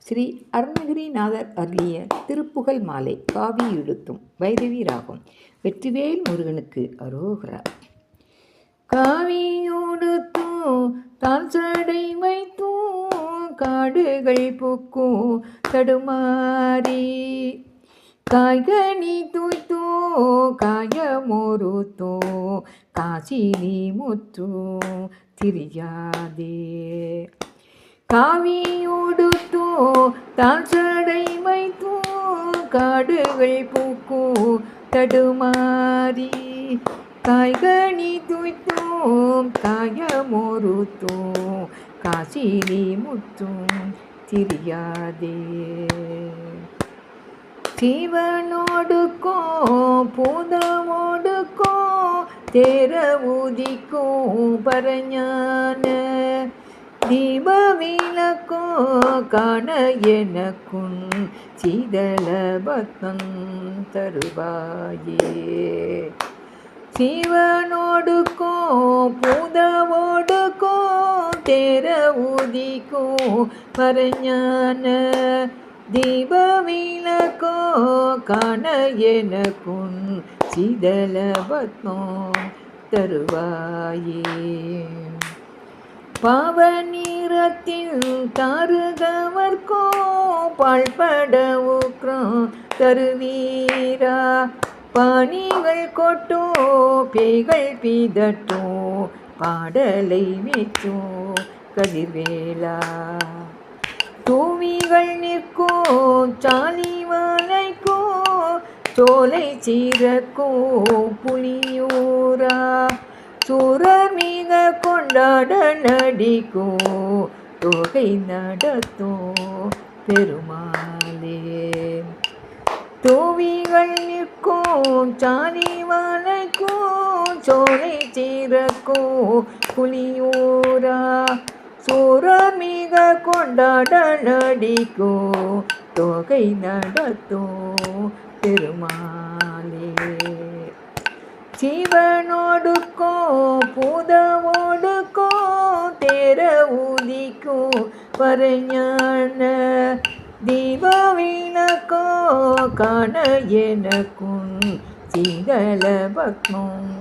ஸ்ரீ அருணகிரிநாதர் அருளிய திருப்புகழ் மாலை காவி இழுத்தும் வைரவி ராகம். வெற்றிவேல் முருகனுக்கு அரோகரா. காவியுடுத்தும் தான் சடை வைத்தும் காடுகள் பூக்கும் தடுமாறி காய்கனி தூய்த்தோ காயமொருத்தோ காசினி முற்றோ திரியாதே. காவியுடுத்தோ தான் சடை வைத்தோ காடுகள் பூக்கோ தடுமாறி காய்கனி தூய்த்தோம் காயமொருத்தோம் காசினி முற்றும் திரியாதே. சிவனோடுக்கும் பூதமோடுக்கும் தேர ஊதிக்கும் பரஞான தீபவிளக்கும் காண எனக்கும் சீதளபத்தம் தருவாயே. சிவனோடுக்கும் பூதமோடுக்கும் தேர ஊதிக்கும் பரஞான தீபவிளக்கோ காண எனக்கும் சீதளபத்மம் தருவாயே. பாவநீரத்தில் தாருகவர்க்கோ பாழ்பட உக்ரம் தருவீரா. பாணிகள் கொட்டோ பேய்கள் பீதட்டோ பாடலை மீச்சோ கதிர்வேலா. தூவிகள் நிற்கோ சாலிவாலைக்கோ சோலை சீரக்கோ புலியூரா. சூரர் மிக கொண்டாட நடிக்கோ தொகை நடத்தோ பெருமாளே. தூவிகள் நிற்கோ சாலிவாலைக்கோ சோலை சீரக்கோ புலியூரா. சூரர் மிக கொண்டாட நடிக்கோ தொகை நடத்தோ பெருமாளே. சிவனோடுக்கோ பூதமோடுக்கோ தேர ஊதிக்கோ பரஞான தீபவிளக்கோ காண எனக்கும் சீதளபத்மம்